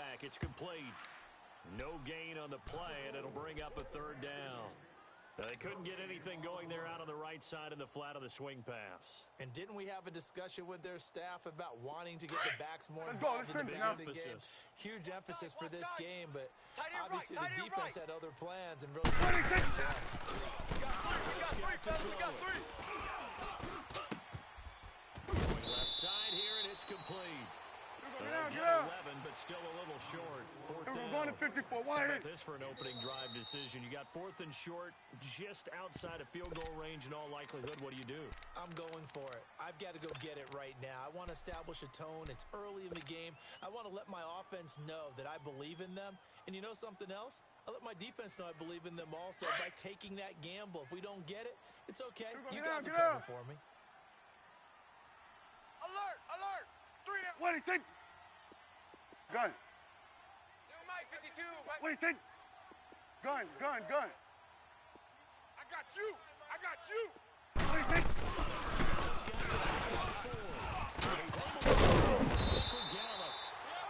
back. It's complete. No gain on the play, and it'll bring up a third down. They couldn't get anything going there out on the right side of the flat of the swing pass. And didn't we have a discussion with their staff about wanting to get the backs more involved in the passing game? Huge emphasis for this game, but obviously the defense had other plans and really... We got three. Left side here, and it's complete. Get 11, but still a little short. Fourth down. We're going to 54. How about this for an opening drive decision? You got 4th and short, just outside of field goal range in all likelihood. What do? I'm going for it. I've got to go get it right now. I want to establish a tone. It's early in the game. I want to let my offense know that I believe in them. And you know something else? I let my defense know I believe in them also by taking that gamble. If we don't get it, it's okay. You guys will cover for me. Alert! 3 down. What do you think? Gun. Mike, 52. What do you think? Gun. I got you. What do you think?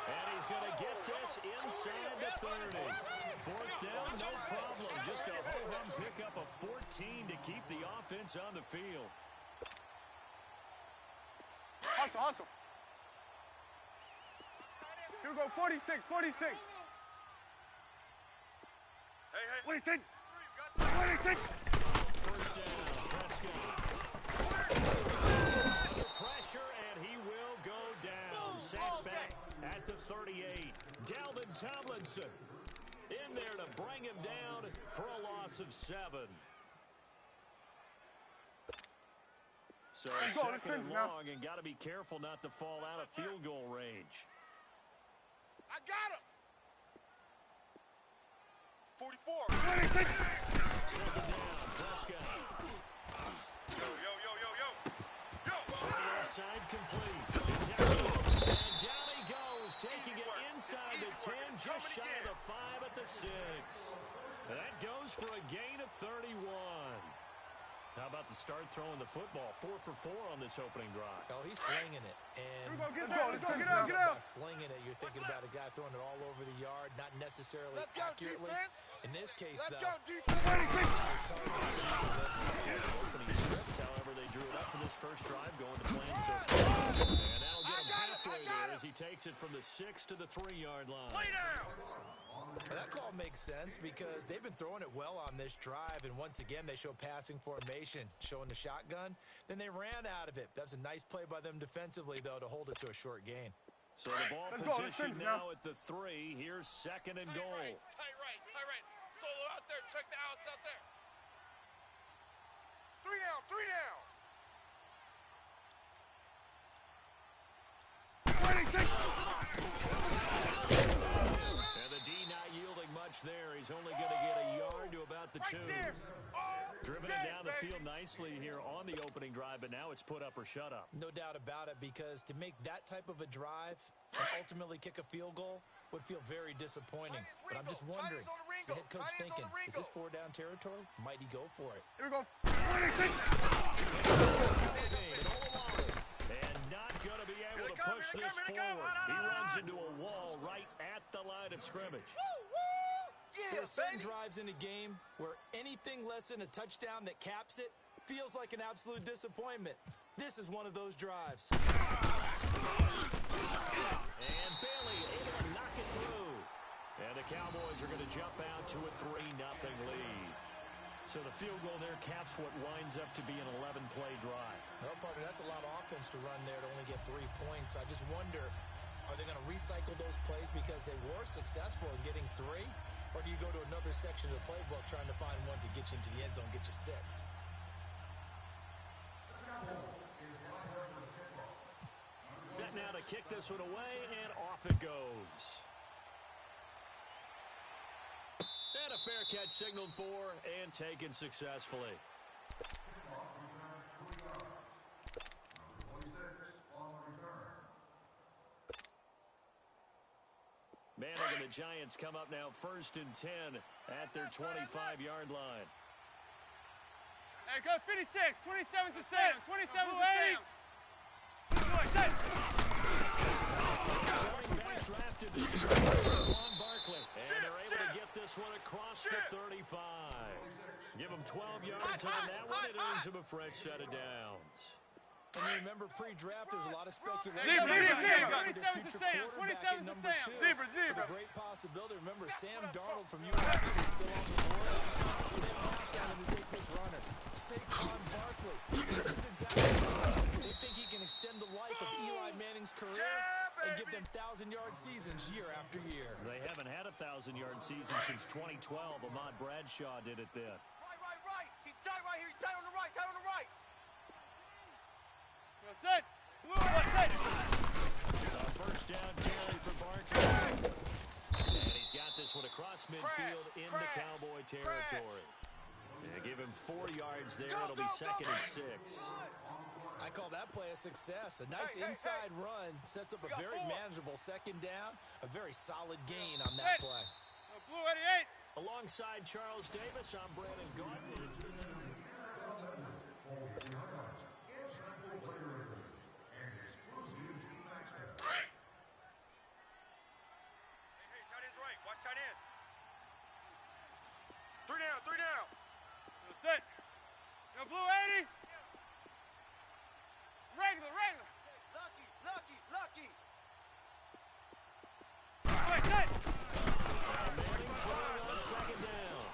And he's going to get this inside the 30. 4th down, no problem. Just a ho-hum pickup of 14 to keep the offense on the field. Hustle. Here we go, 46. Hey. What do you think? First down, Prescott. Under pressure, and he will go down. Sat back at the 38. Dalvin Tomlinson in there to bring him down for a loss of 7. So second and long, and got to be careful not to fall out of field goal range. I got him. 44. Second down, Prescott. Yo. Left side complete. And down he goes, taking it inside the 10, just shy of the 5 at the 6. That goes for a gain of 31. How about the start throwing the football? 4 for 4 on this opening drive. Oh, he's slinging it. And let's go, get out. Slinging it, you're thinking about a guy throwing it all over the yard, not necessarily accurately. Defense. In this case, Let's though. go, defense. Opening script, however, they drew it up for this first drive, going to plan so far. And that'll get him halfway there as he takes it from the 6 to the 3-yard line. Lay down. That call makes sense because they've been throwing it well on this drive, and once again they show passing formation, showing the shotgun. Then they ran out of it. That's a nice play by them defensively, though, to hold it to a short gain. So the ball position now at the 3. Here's 2nd and goal. Tight right. Solo out there. Check the outs out there. 3 down. And the D not yielding much there. He's only going to get a yard to about the 2. Driven it down the field nicely here on the opening drive, but now it's put up or shut up. No doubt about it, because to make that type of a drive and ultimately kick a field goal would feel very disappointing. But I'm just wondering, is the head coach thinking, is this 4-down territory? Might he go for it? Here we go. And not going to be able to push this forward. He runs into a wall right at the line of scrimmage. There are certain drives in a game where anything less than a touchdown that caps it feels like an absolute disappointment. This is one of those drives. And Bailey able to knock it through. And the Cowboys are going to jump out to a 3-0 lead. So the field goal there caps what winds up to be an 11-play drive. Well, partner, that's a lot of offense to run there to only get 3 points. So I just wonder, are they going to recycle those plays because they were successful in getting 3? Or do you go to another section of the playbook trying to find ones that get you into the end zone, get you 6? Set now to kick this one away, and off it goes. And a fair catch signaled for and taken successfully. Manning and the Giants come up now 1st and 10 at their 25-yard line. Hey, go 56. 27's the same. 27's the same. Drafted the 35. Give him 12 yards on that one. It earns him a fresh set of downs. And remember, pre-draft, there's a lot of speculation. Zebra. 27 to Sam. 27 to Sam. Zebra. With a great possibility. Remember, Sam Darnold from USC is still on the board. They have down him to take this runner. Saquon Barkley. This is exactly right. They think he can extend the life of Eli Manning's career and give them 1,000-yard seasons year after year. They haven't had a 1,000-yard season since 2012. Ahmad Bradshaw did it then. Right. He's tight right here. He's tight on the right. Set. Set. First down carry for Barkley. And he's got this one across midfield into Cowboy territory. Yeah, give him 4 yards there. It'll be second and 6. I call that play a success. A nice inside run sets up a very manageable second down. A very solid gain on that play. Blue 88. Alongside Charles Davis, I'm Brandon Gordon. It's the Three down. Set. Blue 80. Regular. Lucky. Wait, set. Manning throwing on second down.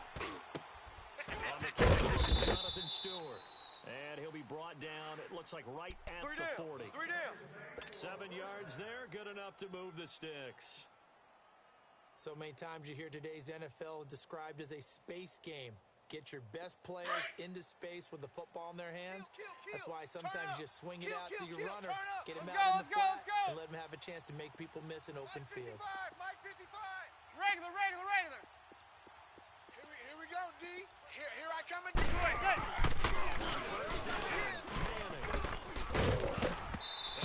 On the catch, Jonathan Stewart. And he'll be brought down, it looks like right at the 40. 3 down. 7 yards there, good enough to move the sticks. So many times you hear today's NFL described as a space game. Get your best players into space with the football in their hands. That's why sometimes you just swing it out to your runner, get him out in the flat, and let him have a chance to make people miss an open field. Mike 55. Regular. Here we go, D. Here I come again. Wait, set.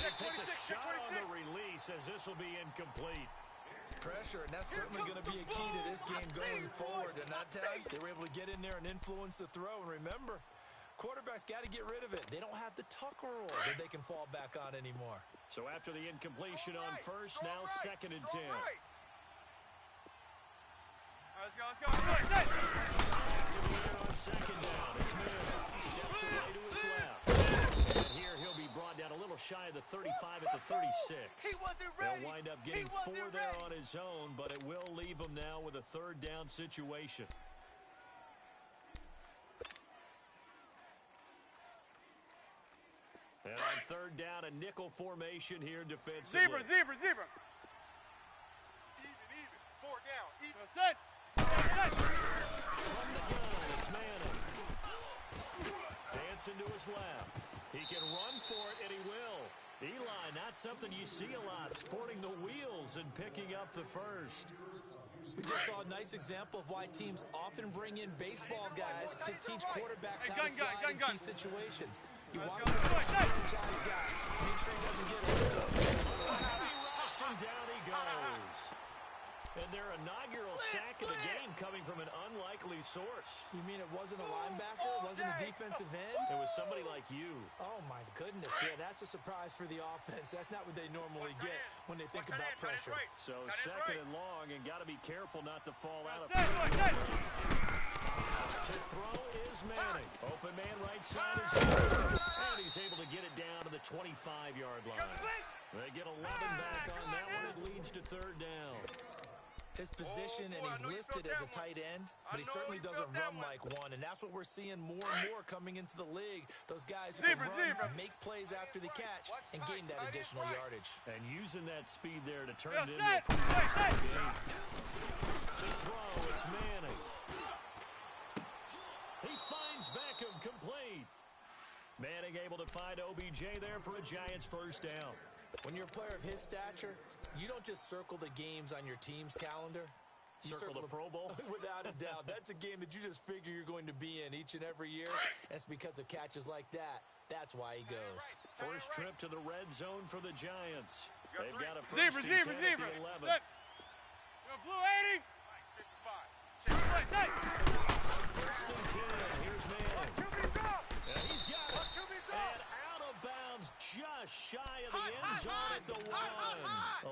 And he takes a shot on the release as this will be incomplete. Pressure, and that's certainly going to be a key to this game going forward. And that time, they were able to get in there and influence the throw. And remember, quarterbacks got to get rid of it. They don't have the tuck roll that they can fall back on anymore. So after the incompletion on first, now second and 10. Let's go. Set. On second down, it's Manning. Steps away to his left. And here he'll be brought down a little shy of the 35 at the 36. He wasn't ready. He'll wind up getting 4 there on his own, but it will leave him now with a third down situation. And on third down, a nickel formation here defensively. Zebra. Even. 4 down. Even. Set. From the gun, it's Manning. Dancing to his left. He can run for it, and he will. Eli, not something you see a lot, sporting the wheels and picking up the first. We just saw a nice example of why teams often bring in baseball guys to teach quarterbacks how to slide in key situations. You want to franchise guy. Make sure he doesn't get it. Heavy rush, and down he goes. And their inaugural sack of the game coming from an unlikely source. You mean it wasn't a linebacker? It wasn't a defensive end? It was somebody like you. Oh, my goodness. Yeah, that's a surprise for the offense. That's not what they normally get when they think about pressure. So second and long, and got to be careful not to fall out of Set. To throw is Manning. Open man right side is there. And he's able to get it down to the 25-yard line. They get 11 back on that one. It leads to third down. His position, and he's listed as a tight end, but he certainly doesn't run like one, and that's what we're seeing more and more coming into the league. Those guys who can run, make plays after the catch, and gain that additional yardage. And using that speed there to turn it into a pretty game. To throw, it's Manning. He finds Beckham complete. Manning able to find OBJ there for a Giants first down. When you're a player of his stature, you don't just circle the games on your team's calendar. You circle the Pro Bowl? Without a doubt. That's a game that you just figure you're going to be in each and every year. And it's because of catches like that. That's why he goes. First trip to the red zone for the Giants. They've got a first and 10 at the 11. Set. Blue 80. 55. Set. First and 10. Here's Manning. And he's got it. And out of bounds. inbounds just shy of the end zone at the 1.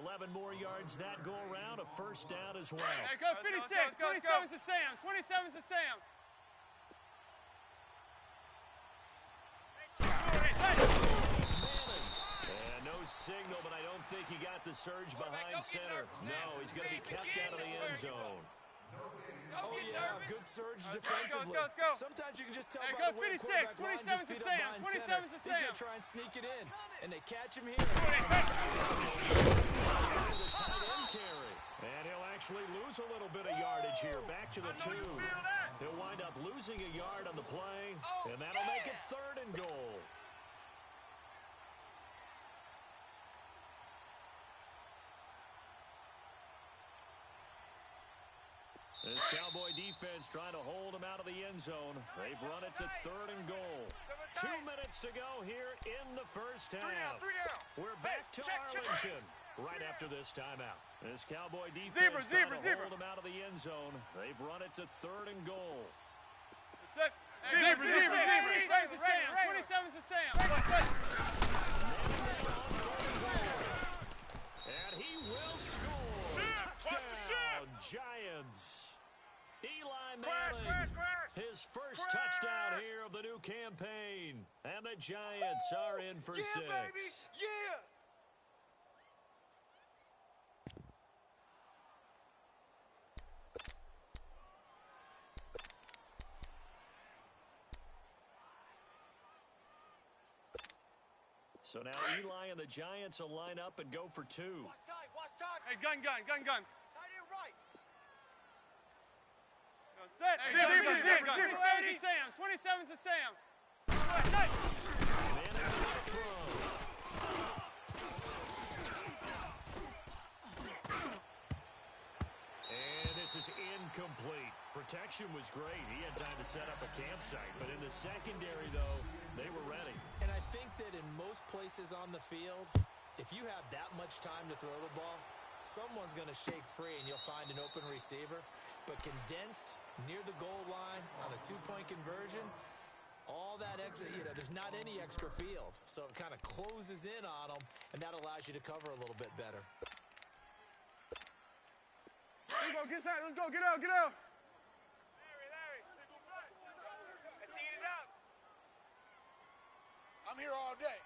11 more yards that go around, a first down as well. Hey, go 56. 27's to Sam. 27's to Sam. And no signal, but I don't think he got the surge behind center. No, he's going to be kept out of the end zone. Oh, yeah, good surge defensively. Let's go. Sometimes you can just tell Hey, by go the way 56, the quarterback lines 27's his to feet Sam, up behind 27's center. to He's going Sam. to try and sneak it in, and they catch him here. The tight end carry. And he'll actually lose a little bit of yardage here. Back to the 2. He'll wind up losing a yard on the play, and that'll make it 3rd and goal. This Cowboy defense trying to hold him out of the end zone. They've run it to 3rd and goal. 2 minutes to go here in the first half. We're back to Arlington right after this timeout. This Cowboy defense trying to hold him out of the end zone. They've run it to 3rd and goal. Zebra. 27's to Sam. 27's to Sam. And he will score. Touchdown, Giants. Eli Manning, his first touchdown here of the new campaign. And the Giants are in for 6. Baby. Yeah. So now Eli and the Giants will line up and go for 2. Watch time. Hey, gun. Tight end right. Zebra. 27's to Sam. 27's to Sam. Manning with the throw. And this is incomplete. Protection was great. He had time to set up a campsite. But in the secondary, though, they were ready. And I think that in most places on the field, if you have that much time to throw the ball, someone's going to shake free and you'll find an open receiver. But condensed near the goal line on a 2-point conversion, all that extra, there's not any extra field. So it kind of closes in on them, and that allows you to cover a little bit better. Let's go. Get out. Larry. Let's eat it up. I'm here all day.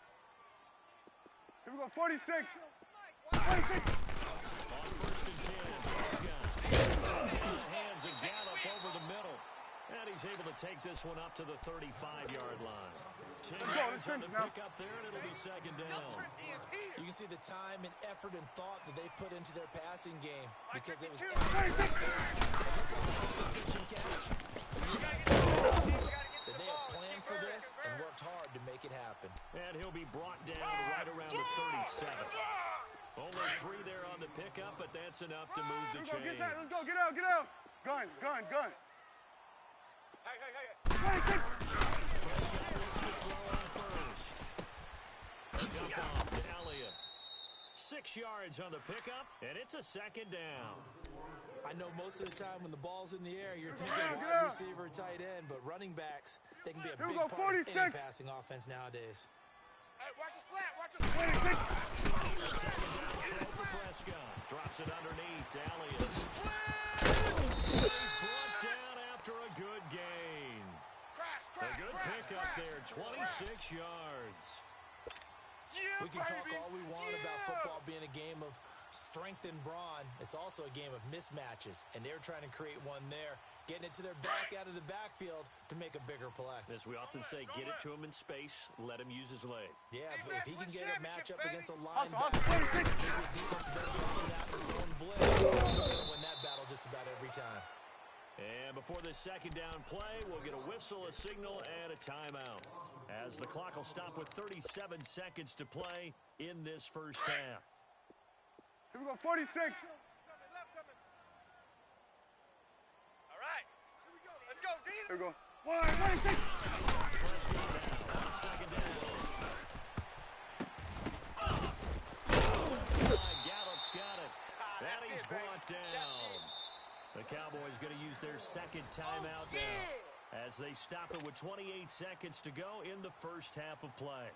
Here we go. 46. On 1st and 10, Prescott. In the hands of Gallup over the middle. And he's able to take this one up to the 35-yard line. 10 yards on the pickup there, and it'll be 2nd down. You can see the time and effort and thought that they put into their passing game because it was That they had planned for this and worked hard to make it happen. And he'll be brought down right around the 37. Only 3 there on the pickup, but that's enough to move the chains. Let's go. Get out. Gun. Prescott looks to throw on first. Jump off to Elliott. 6 yards on the pickup, and it's a 2nd down. I know most of the time when the ball's in the air, you're thinking wide receiver, tight end, but running backs, they can be a big part of any passing offense nowadays. Hey, watch the slant. Second down throw for Prescott. Drops it underneath to Elliott. He's brought down after a good gain. A good pickup there, 26 yards. We can talk all we want about football being a game of strength and brawn. It's also a game of mismatches, and they're trying to create one there, getting it to their back out of the backfield to make a bigger play. As we often say, get it to him in space, let him use his leg. Yeah, if he can get a matchup against a linebacker, maybe a defensive end running out in the zone blitz, he's going to win that battle just about every time. And before this 2nd down play, we'll get a whistle, a signal, and a timeout. As the clock will stop with 37 seconds to play in this first half. Here we go. 46. All right. Let's go, D. Here we go. 46. Second down. Gallup's got it. And he's brought down. The Cowboys going to use their 2nd timeout now as they stop it with 28 seconds to go in the first half of play.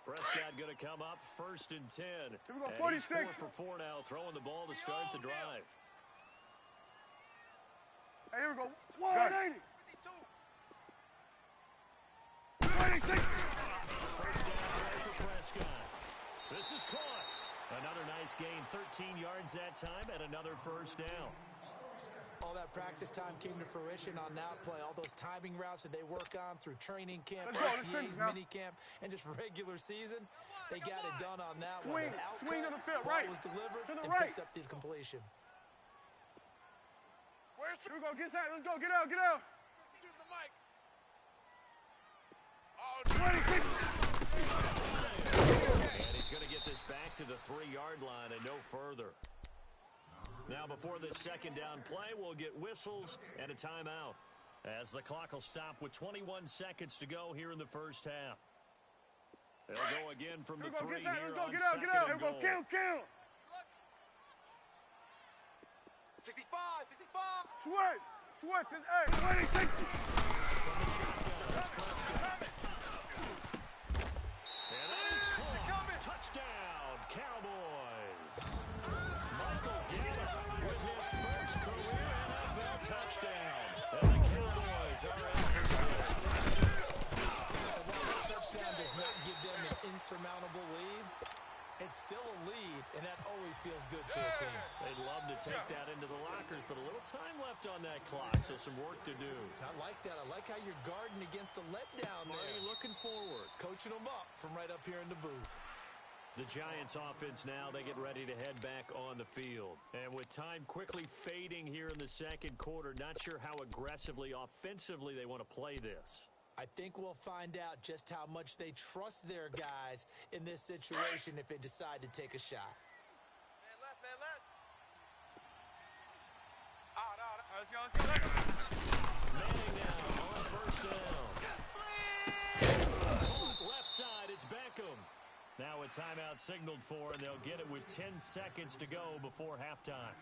Prescott going to come up 1st and 10. Here we go, And 46. he's 4 for 4 now, throwing the ball to start the drive. Hey, here we go. 180. 26. First down play for Prescott. This is caught. Another nice gain, 13 yards that time, and another first down. All that practice time came to fruition on that play. All those timing routes that they work on through training camp, OTAs, mini camp, and just regular season, they got it done on that one. Swing to the field, ball right. was delivered To the and right. picked up the completion. Here we go. Get set. Let's go. Get out. Get out. Use the mic. Oh, 26. And he's going to get this back to the 3-yard line and no further. Now, before this second down play, we'll get whistles and a timeout, as the clock will stop with 21 seconds to go here in the first half. They'll go again from the 3 here on second and goal. Kill. 65, 65. Switch. And 26. And that is caught. Touchdown, Cowboys. Michael Gallup with his first career NFL touchdown. And the Cowboys are after 6. While that touchdown does not give them an insurmountable lead, it's still a lead, and that always feels good to a team. They'd love to take that into the lockers, but a little time left on that clock, so some work to do. I like that. I like how you're guarding against a letdown there. Marty looking forward. Coaching them up from right up here in the booth. The Giants offense now, they get ready to head back on the field. And with time quickly fading here in the second quarter, not sure how aggressively, offensively they want to play this. I think we'll find out just how much they trust their guys in this situation if they decide to take a shot. Man left. Out. Let's go. Manning now on first down. Left side, it's Beckham. Now a timeout signaled for, and they'll get it with 10 seconds to go before halftime.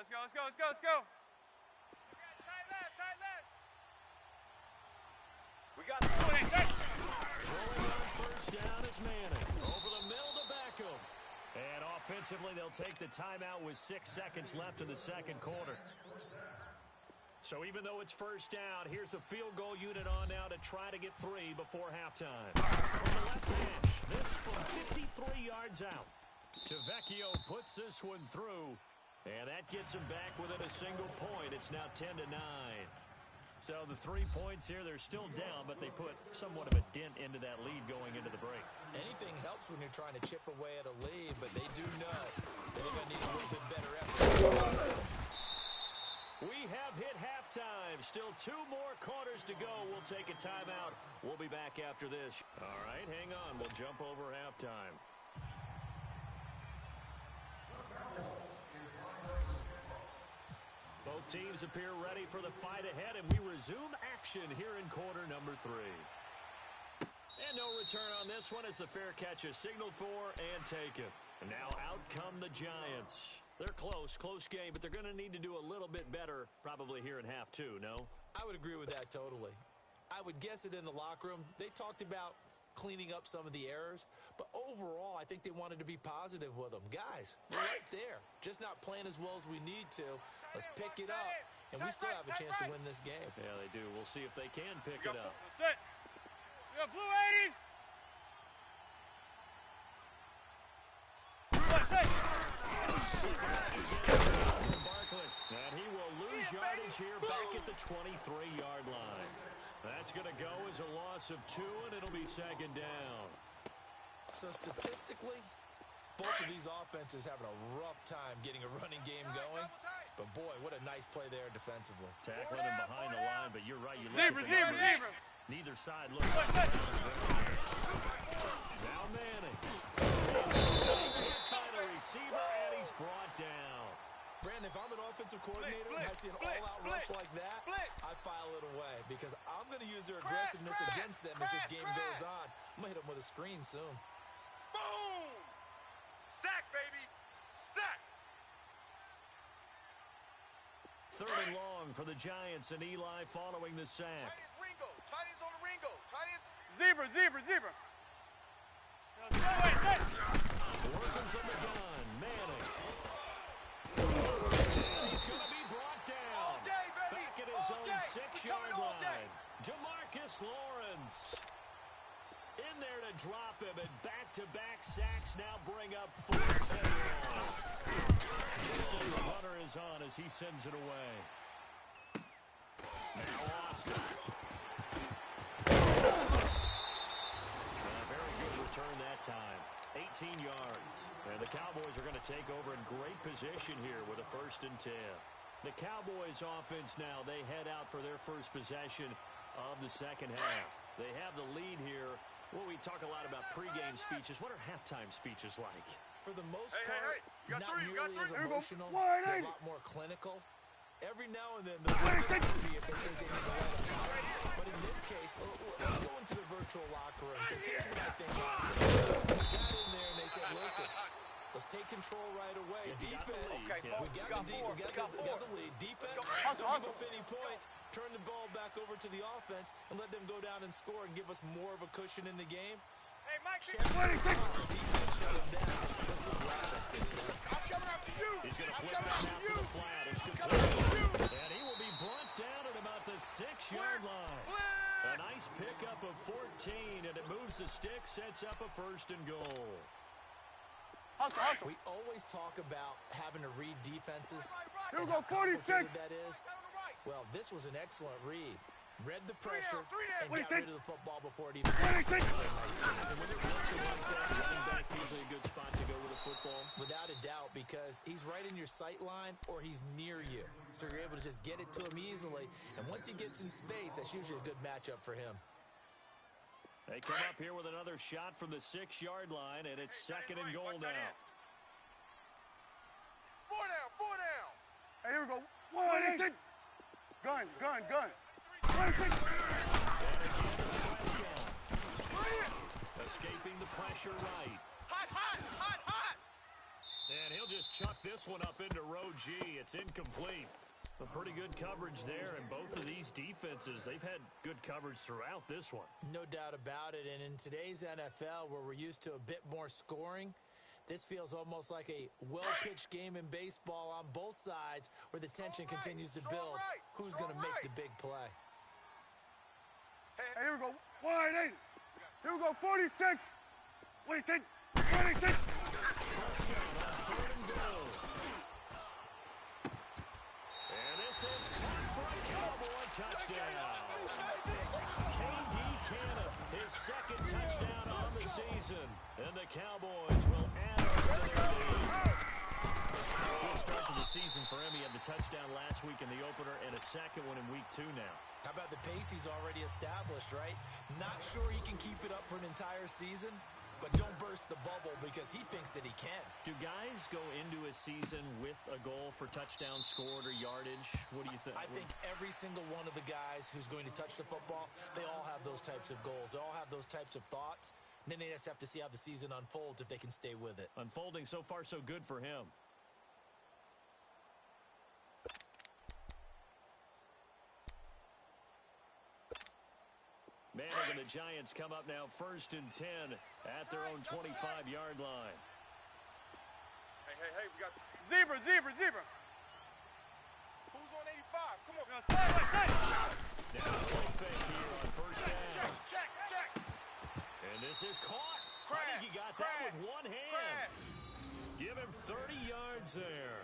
Let's go. Tight left. We got Rolling on first down is Manning. Over the middle to Beckham. And offensively, they'll take the timeout with 6 seconds left in the second quarter. So even though it's first down, here's the field goal unit on now to try to get 3 before halftime. From the left hash, this from 53 yards out. Tavecchio puts this one through. And that gets them back within a single point. It's now 10-9. So the 3 points here, they're still down, but they put somewhat of a dent into that lead going into the break. Anything helps when you're trying to chip away at a lead, but they do know they're going to need a little bit better effort. We have hit halftime. Still 2 more quarters to go. We'll take a timeout. We'll be back after this. All right, hang on. We'll jump over halftime. Both teams appear ready for the fight ahead, and we resume action here in quarter number 3. And no return on this one as the fair catch is signaled for and taken. And now out come the Giants. They're close game, but they're going to need to do a little bit better probably here in half 2, no? I would agree with that totally. I would guess it in the locker room. They talked about cleaning up some of the errors, but overall, I think they wanted to be positive with them. Guys, we're right there. Just not playing as well as we need to. Let's pick it up, and we still have a chance to win this game. Yeah, they do. We'll see if they can pick it up. That's it. We got blue 80s. And he will lose yardage here back at the 23-yard line. That's going to go as a loss of 2, and it'll be second down. So statistically, both of these offenses having a rough time getting a running game going. But boy, what a nice play there defensively. Tackling him behind the line, but you're right. You look Zebra. at the numbers. Neither side looks like now Manning. Can't find a receiver, and he's brought down. Brandon, if I'm an offensive coordinator and I see an all-out rush like that, I file it away. because I'm going to use their aggressiveness against them as this game goes on. I'm going to hit them with a screen soon. Boom! Sack, baby! Sack! 3rd and long for the Giants, and Eli following the sack. Tiny's Ringo. Tiny's on the Ringo. Tiny's... Zebra, zebra, zebra. Wait. Working from the gun, Manning. And he's going to be brought down. All day, baby. Back at his All own day. 6-yard All day. line. Jamarcus Lawrence in there to drop him, and back-to-back sacks now bring up 4th and long. The runner is on as he sends it away. Now Austin. Very good return that time. 18 yards. And the Cowboys are going to take over in great position here with a 1st and 10. The Cowboys offense now, they head out for their first possession of the second half. They have the lead here. Well, we talk a lot about pregame speeches. What are halftime speeches like? For the most Hey, part, you got not three, you got nearly as three. emotional. Wide They're a eight. lot more clinical. Every now and then, they'll be if they think they need to let them out. But in this case, let's go into the virtual locker room, because here's what I think happened. They got in there and they said, listen, let's take control right away. Yeah, Defense, okay, we got the lead. Defense, don't give up any points. Turn the ball back over to the offense and let them go down and score and give us more of a cushion in the game. Hey, Mike, Defense shut them down. Let's see what offense gets done. I'm coming after you. He's going to I'm flip coming that after out you. to the flat. It's I'm coming after you. and he will be brought down at about the 6-yard line. A nice pickup of 14, and it moves the stick, sets up a 1st and goal. Hustle. We always talk about having to read defenses. Here we and go, how 46. complicated that is. Well, this was an excellent read. Read the pressure and got rid of the football before it even got to the nice And when it comes to running back, usually a good spot to go with a football. Without a doubt, because he's right in your sight line or he's near you. So you're able to just get it to him easily. And once he gets in space, that's usually a good matchup for him. They come up here with another shot from the 6-yard line, and it's 2nd and goal now. 4 down. Hey, here we go. Wide eight. Gun. Escaping the pressure right. Hot. And he'll just chuck this one up into row G. It's incomplete. A pretty good coverage there, and both of these defenses, they've had good coverage throughout this one. No doubt about it. And in today's NFL, where we're used to a bit more scoring, this feels almost like a well-pitched game in baseball on both sides where the tension continues to build. Who's going to make the big play? Hey, here we go. Wide eight. Here we go. 46. What do you think? 26. Touchdown on 3rd and goal. And this is caught for a Cowboy touchdown. KD Cannon, his 2nd touchdown on the season. And the Cowboys will add on to their lead. Good start to the season for him. He had the touchdown last week in the opener and a 2nd one in week 2 now. How about the pace he's already established, right? Not sure he can keep it up for an entire season, but don't burst the bubble because he thinks that he can. Do guys go into a season with a goal for touchdowns scored or yardage? What do you think? I think every single one of the guys who's going to touch the football, they all have those types of goals. They all have those types of thoughts. And then they just have to see how the season unfolds if they can stay with it. Unfolding so far so good for him. Manning and the Giants come up now 1st and 10 at their own 25-yard line. Hey, we got... Zebra. Who's on 85? Come on. Side. Now a fake here on 1st down. Check. And this is caught. I think he got that with one hand. Give him 30 yards there.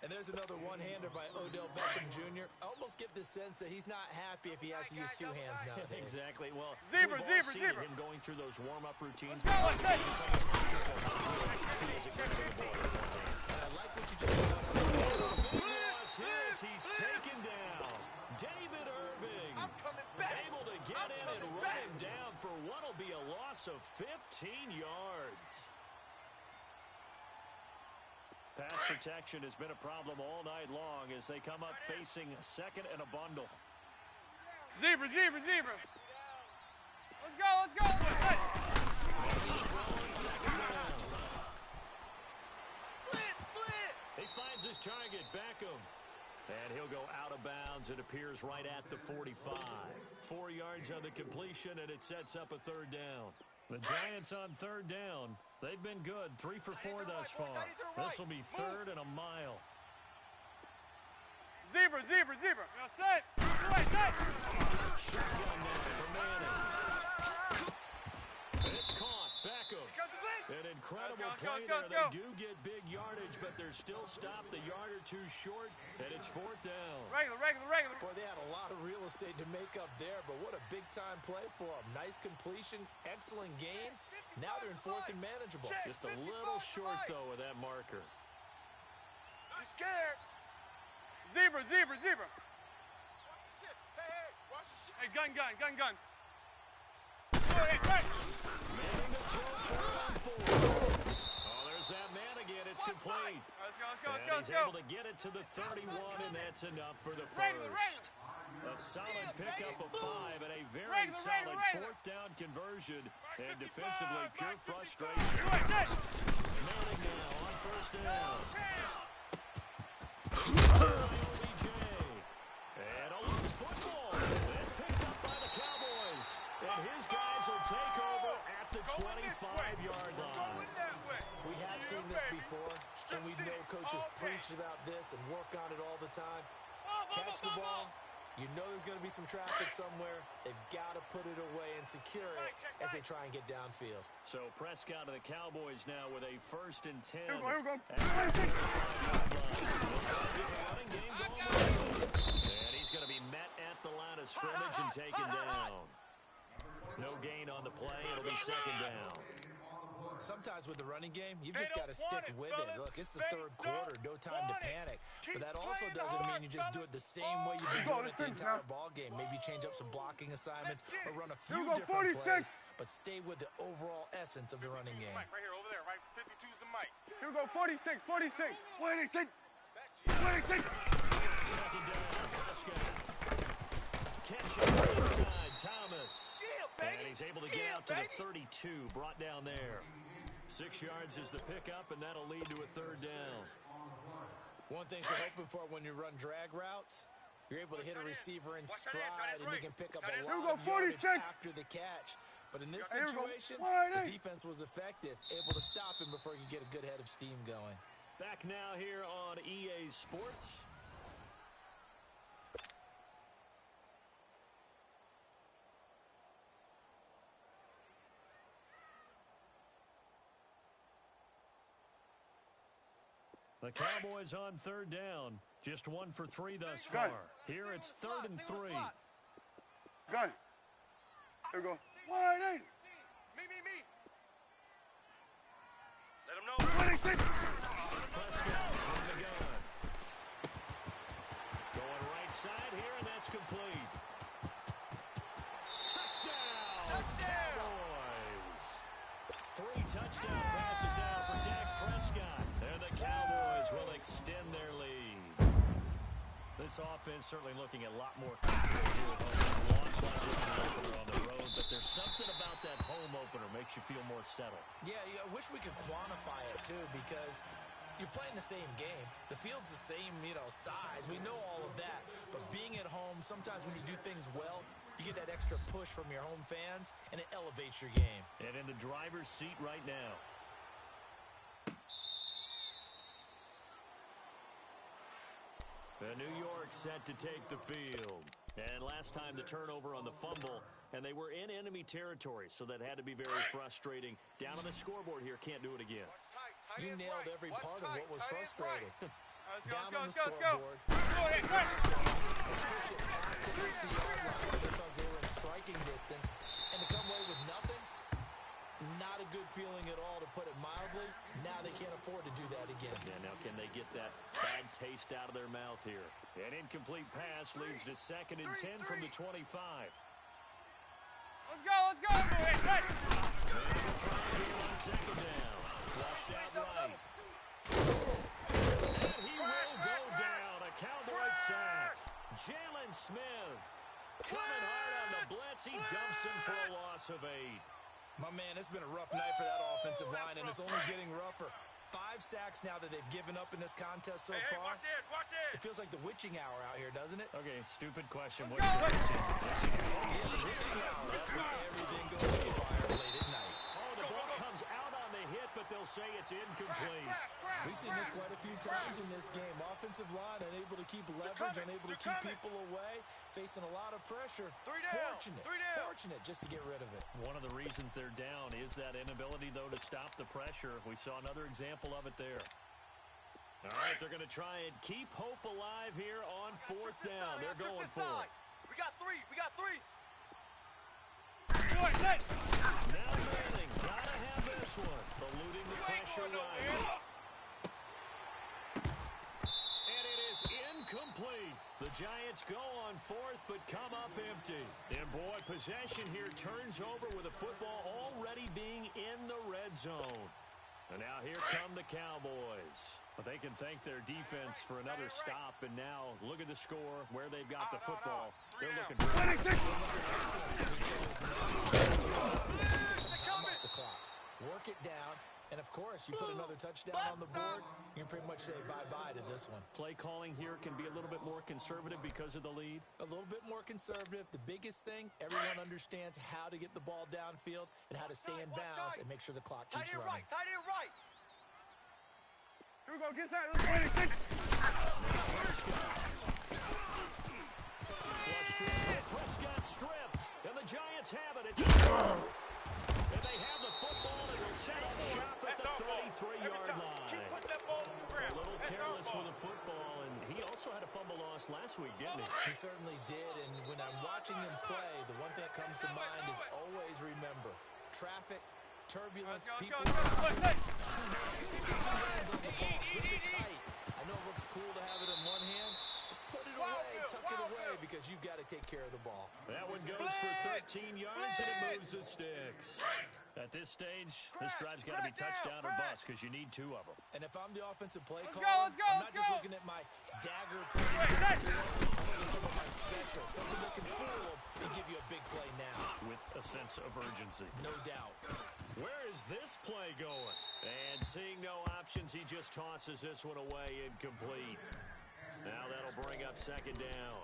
And there's another one-hander by Odell Beckham Jr. I almost get the sense that he's not happy if he has to use 2 hands nowadays. Exactly. Well, Zebra. Him going through those warm-up routines. And I like what you just said. Big loss here as he's taken down. David Irving I'm coming back. able to get in and run him down for what will be a loss of 15 yards. Pass protection has been a problem all night long as they come up facing 2nd and a bundle. Zebra, zebra, zebra. Let's go, let's go. Hey. Blitz, blitz. He finds his target, Beckham. And he'll go out of bounds. It appears right at the 45. 4 yards on the completion, and it sets up a third down. The Giants on third down. They've been good, 3 for 4 thus far. This will be third and a mile. Zebra, zebra, zebra. Now set. Right, set. Shotgun now for Manning. And it's caught. Beckham. An incredible play there. They do get big yardage, but they're still stopped. The yard or two short, and it's fourth down. Regular, regular, regular. Boy, they had a lot of real estate to make up there, but what a big-time play for them. Nice completion, excellent game. Now they're in fourth and manageable. Just a little short, though, with that marker. He's scared. Zebra, zebra, zebra. Watch the shit. Hey, hey, watch the shit. Hey, gun, gun, gun, gun. Hey, hey. Manning to throw 4 on 4. Oh, there's that man again. It's complete. Let's go, let's go, let's And go, he's let's go. able to get it to the 31, and that's enough for the Regular, first. regular. A solid pickup of 5 and a very Regular, solid regular. fourth down conversion. And defensively, pure 55. frustration. Right, set. Manning now on first down. OBJ. And a loose football. That's picked up by the Cowboys. And his guys will take over at the 25-yard line. We have seen this before, and we know coaches preach about this and work on it all the time. Catch the ball. You know there's going to be some traffic somewhere. They've got to put it away and secure it as they try and get downfield. So Prescott of the Cowboys now with a 1st and 10. Here we go. Running game going. And he's going to be met at the line of scrimmage and taken down. No gain on the play. It'll be second down. Sometimes with the running game, you've just got to stick with it. Look, it's the third quarter, no time to panic. But that also doesn't mean you just do it the same way you've been doing it the entire ball game. Maybe change up some blocking assignments or run a few different plays, but stay with the overall essence of the running game. Right here, over there, right? 52's the mic. Here we go, 46, 46. 46. 2nd 26. down, Prescott. Catch it inside, Thomas. And he's able to get out to the 32, brought down there. 6 yards is the pickup, and that'll lead to a third down. One thing you're hoping for when you run drag routes, you're able to hit a receiver in stride, and you can pick up a lot of yardage after the catch. But in this situation, the defense was effective, able to stop him before he could get a good head of steam going. Back now here on EA Sports. The Cowboys on third down. Just 1 for 3 thus far. Here it's 3rd and 3. Gun. Here we go. Wide eight. Me. Let him know. 26. Prescott from the gun. Going right side here, and that's complete. Touchdown! Cowboys! 3 touchdown passes now for Dak Prescott. And the Cowboys will extend their lead. This offense certainly looking a lot more confident here at home. Lost last opener on the road, but there's something about that home opener makes you feel more settled. Yeah, I wish we could quantify it, too, because you're playing the same game. The field's the same, size. We know all of that. But being at home, sometimes when you do things well, you get that extra push from your home fans, and it elevates your game. And in the driver's seat right now. New York set to take the field. And last time the turnover on the fumble, and they were in enemy territory, so that had to be very frustrating. Down on the scoreboard here, can't do it again. You nailed every part of what was frustrating. Down on the Let's go. scoreboard. Push it past the 50-yard line, so they thought they were in striking distance. And to come away with nothing, not a good feeling at all, to put it mildly. Now they can't afford to do that again. Yeah, now can they get that bad taste out of their mouth here? An incomplete pass leads to 2nd and 10 from the 25. Let's go, let's go. Hey, hey. On 2nd down. Flush out right. And he will go down. A Cowboy sack. Jalen Smith. Coming hard on the blitz. He dumps him for a loss of 8. My man, it's been a rough night for that offensive line, and it's only getting rougher. 5 sacks now that they've given up in this contest so far. Watch this, watch this. It feels like the witching hour out here, doesn't it? Okay, stupid question. What's the witching? Yeah, the witching hour. That's when everything goes haywire late at night. Oh, the ball comes out on the hit, but they'll say it's incomplete. We've seen this quite a few times in this game. Offensive line unable to keep leverage, unable to keep people away, facing a lot of pressure. Fortunate just to get rid of it. One of the reasons they're down is that inability, though, to stop the pressure. We saw another example of it there. All right, they're going to try and keep hope alive here on 4th down. They're going for it. We got 3. We got 3. Now Manning, gotta have this one. Eluding the pressure right. And it is incomplete. The Giants go on 4th, but come up empty. And boy, possession here turns over with the football already being in the red zone. And now here come the Cowboys. But they can thank their defense for another stop. And now look at the score, where they've got the football. They're looking for Work it down. And, of course, you put another touchdown on the board, you can pretty much say bye-bye to this one. Play calling here can be a little bit more conservative because of the lead. A little bit more conservative. The biggest thing, everyone understands how to get the ball downfield and how to stay in bounds and make sure the clock keeps running. Tight end right. Here we go. Get that. Let's go. Prescott stripped, and the Giants have it. And they have the football, and will set up shop at the 33-yard line. Keep putting that ball on the ground. A little careless with the football, and he also had a fumble loss last week, didn't he? He certainly did, and when I'm watching him play, the one thing that comes to mind is always remember, traffic, turbulence, people. Two hands on the ball, grip it tight. I know it looks cool to have it in one hand, but put it away, tuck it away, because you've got to take care of the ball. That one goes for 13 yards, and it moves the sticks. At this stage, this drive's got to be touchdown or bust because you need 2 of them. And if I'm the offensive play caller, I'm not just looking at my dagger play. I'm looking at my special, something that can fool them and give you a big play now. With a sense of urgency. No doubt. Where is this play going? And seeing no options, he just tosses this one away incomplete. Now that'll bring up 2nd down.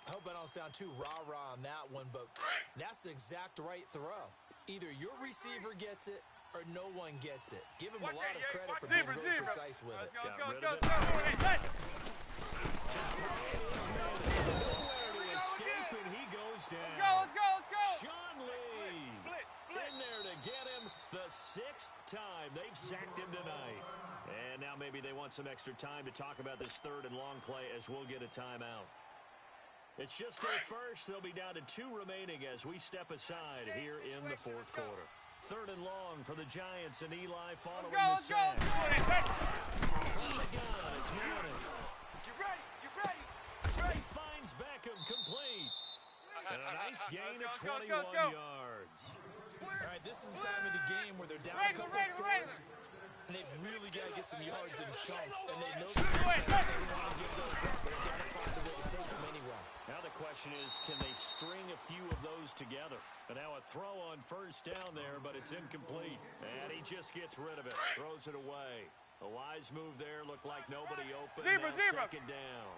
I hope I don't sound too rah-rah on that one, but that's the exact right throw. Either your receiver gets it or no one gets it. Give him a lot of credit for being really precise with it. Got rid of it. Nowhere to escape, and he goes down. Let's go. Sean Lee in there to get him the 6th time they've sacked him tonight. And now maybe they want some extra time to talk about this 3rd and long play as we'll get a timeout. It's just their first. They'll be down to 2 remaining as we step aside here in the 4th quarter. 3rd and long for the Giants, and Eli following the sack. From the gun, it's Manning. You ready? He finds Beckham complete. And a nice gain of 21 yards. All right, this is the time of the game where they're down a couple scores, and they've really got to get some yards in chunks, and they know the defense doesn't want to give those up, but they've got to find a way to take them anyway. Now the question is, can they string a few of those together? And now a throw on 1st down there, but it's incomplete. And he just gets rid of it, throws it away. A wise move there, looked like nobody open. Zebra. 2nd down.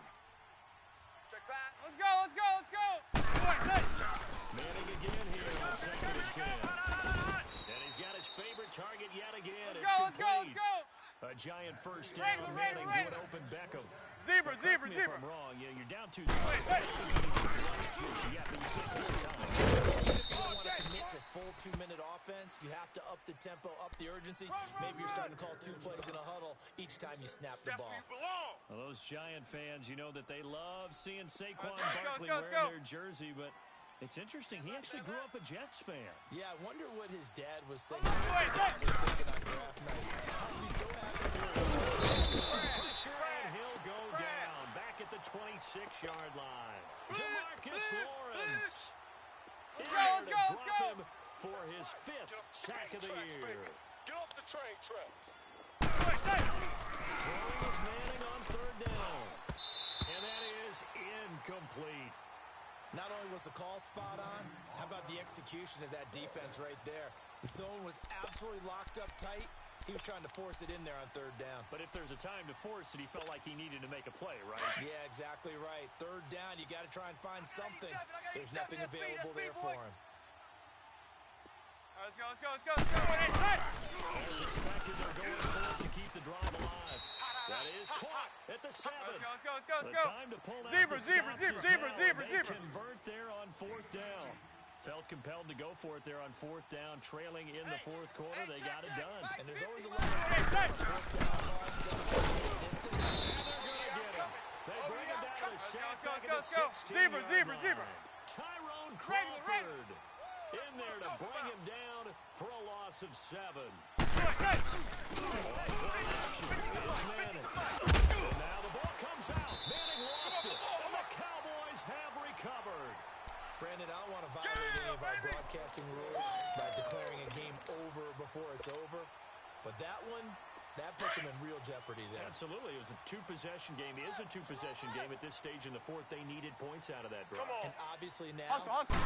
Check back. Let's go. Manning again here on 2nd and 10. And he's got his favorite target yet again. It's complete. A giant 1st down. Manning to an open Beckham. Zebra. Correct me if I'm wrong. Yeah, you're down 2 yards. Yeah, but you can't take the time. If you don't want to commit to full 2-minute offense, you have to up the tempo, up the urgency. Maybe you're starting to call 2 plays in a huddle each time you snap the That's ball. where you belong. Well, those Giant fans, you know that they love seeing Saquon Barkley wearing their jersey, but it's interesting. He actually grew up a Jets fan. Yeah, I wonder what his dad was thinking. On draft night. I'll be so happy to Pressure, and he'll go down. Back at the 26-yard line. DeMarcus Lawrence in there to drop him for his 5th sack of the year. Get off the train tracks. Throwing is Manning on 3rd down. And that is incomplete. Not only was the call spot on, how about the execution of that defense right there? The zone was absolutely locked up tight. He was trying to force it in there on third down. But if there's a time to force it, he felt like he needed to make a play, right? Yeah, exactly right. Third down, you got to try and find something. There's nothing available there for him. Let's go, let's go, let's go, let's go. As expected, they're going for it to keep the drive alive. That is caught at the 7. Let's go, let's go, let's go, let's The go. time to pull out Zebra, the zebra, stops is zebra, now, zebra, and they zebra. convert there on 4th down. Felt compelled to go for it there on 4th down, trailing in the 4th quarter. They got it done. And there's always a lot of Hey, They bring him down to the sack back at the let's go. 16-yard Zebra, line. zebra. Tyrone Regular. Crawford in there to bring him down for a loss of 7. It's Manning. And now the ball comes out. Manning lost it. And the Cowboys have recovered. Brandon, I don't want to violate any of our broadcasting rules by declaring a game over before it's over. But that one, that puts them in real jeopardy there. Absolutely. It was a two-possession game. It is a two-possession game at this stage in the 4th. They needed points out of that drive. And obviously now, Awesome.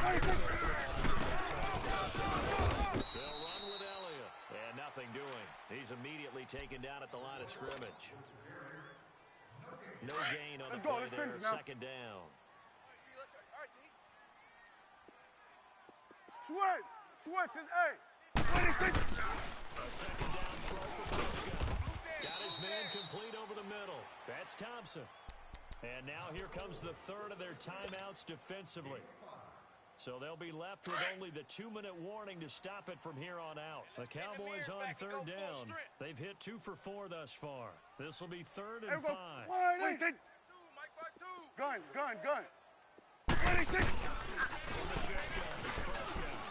They'll run with Elliott. And nothing doing. He's immediately taken down at the line of scrimmage. No gain on the play there. 2nd down. Switch, and A. 26. A 2nd down throw for Prescott. Got his man complete over the middle. That's Thompson. And now here comes the 3rd of their timeouts defensively. So they'll be left with only the 2-minute warning to stop it from here on out. The Cowboys on 3rd down. They've hit 2 for 4 thus far. This will be 3rd and 5. Wait, gun. 26. From the shotgun, it's Prescott.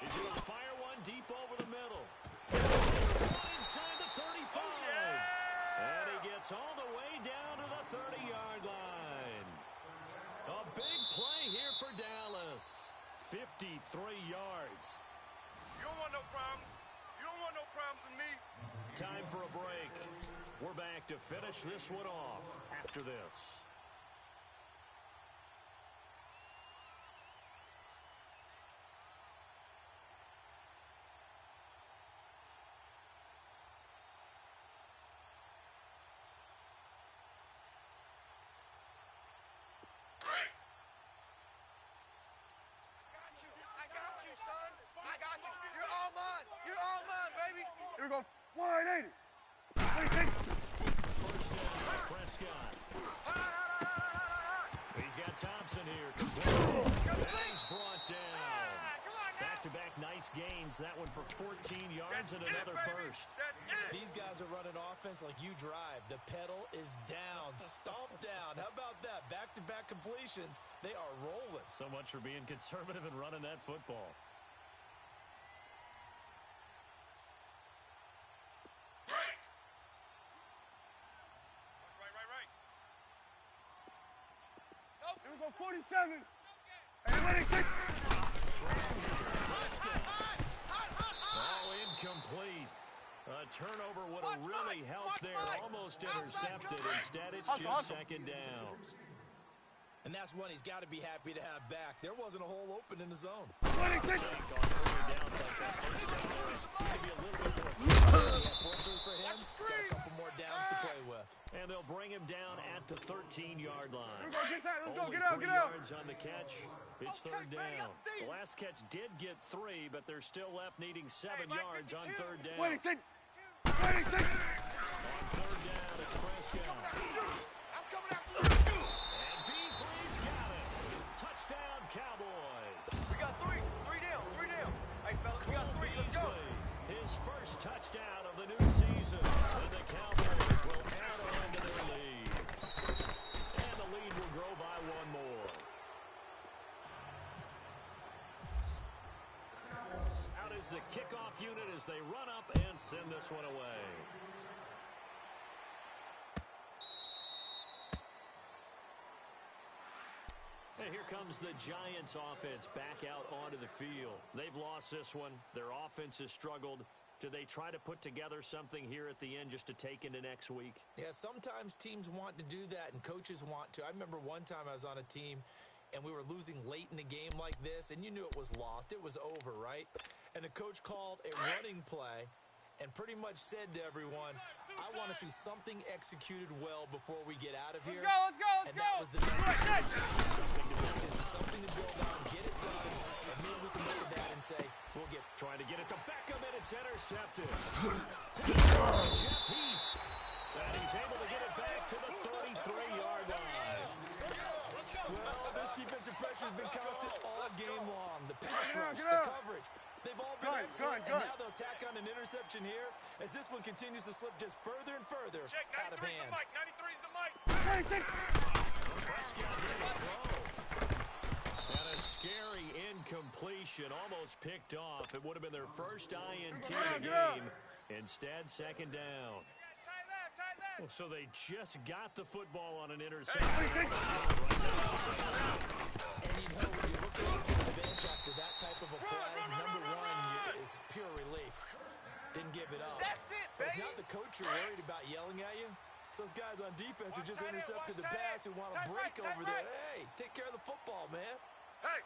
He's going to fire one deep over the middle. Inside the 35. And he gets all the way down to the 30-yard line. A big play here for Dallas. 53 yards. You don't want no problems. You don't want no problems with me. Time for a break. We're back to finish this one off after this. Here we go. 180. 26. First down by Prescott. He's got Thompson here. And he's brought down. Back-to-back nice gains. That one for 14 yards and another first. these guys are running offense like you drive. The pedal is down. Stomp down. How about that? Back-to-back completions. They are rolling. So much for being conservative and running that football. Here we go, 47. And 26. Oh, incomplete. A turnover would have really helped there. Almost intercepted. Instead, it's just second down. And that's one he's got to be happy to have back. There wasn't a hole open in the zone. 26. Fortunately for him, got a couple more downs to play with. And they'll bring him down at the 13-yard line. Here we go, get that. Let's go, Only get out, 3 get out. yards on the catch. It's third down. The last catch did get 3, but they're still left needing 7 yards on third down. 26. 26. On third down, it's Prescott. I'm coming after you. And Beasley's got it. Touchdown, Cowboys. We got 3. 3 down. 3 down. Hey, fellas, we got 3. Let's go. Beasley, his first touchdown of the new season. And the Cowboys will add on to their lead. And the lead will grow by 1 more. Out is the kickoff unit as they run up and send this one away. And here comes the Giants offense back out onto the field. They've lost this one. Their offense has struggled. Do they try to put together something here at the end just to take into next week? Yeah, sometimes teams want to do that and coaches want to. I remember one time I was on a team and we were losing late in the game like this, and you knew it was lost. It was over, right? And the coach called a running play and pretty much said to everyone, I want to see something executed well before we get out of here. Let's go. And that was the message. Something to build on, get it done, and maybe we can look at that and say, we'll get... Trying to get it to Beckham, and it's intercepted. Jeff Heath. And he's able to get it back to the 33-yard line. Well, this defensive pressure has been constant all game long. The pass rush, the coverage. They've all been excellent, and now they'll tack on an interception here as this one continues to slip just further and further out of hand. 93's the mic. Prescott getting a throw. And a scary incompletion, almost picked off. It would have been their first INT of the game. Instead, second down. Well, so they just got the football on an interception. And you know, when you look over to the bench after that type of a play, number one is pure relief. Didn't give it up. That's it, But it's baby. not the coach you're worried about yelling at you. It's those guys on defense who just intercepted the pass who want to break over there. Hey, take care of the football, man. Hey,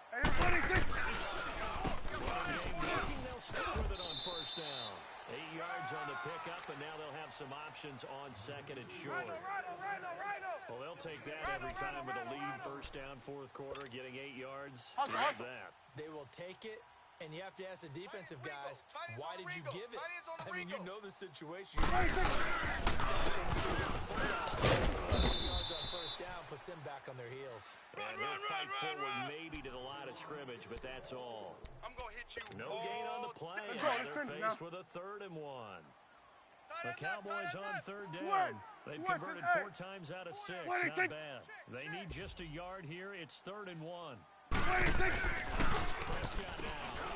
They'll stick with it on first down. 8 yards on the pickup, and now they'll have some options on second and short. Well, they'll take that every time with a lead, first down, fourth quarter, getting 8 yards. Love that. They will take it, and you have to ask the defensive guys, why did you give it? I mean, you know the situation. Yards on first down puts them back on their heels. And they'll fight forward maybe to the line of scrimmage, but that's all. I'm going to hit you. No gain on the play. Let's go, let's They're finish faced now. with a 3rd and 1. The Cowboys on third down. Switch. They've Switch. converted Hey. 4 times out of 6. What do you Not think? bad. They need just a yard here. It's 3rd and 1. What do you think? Prescott now.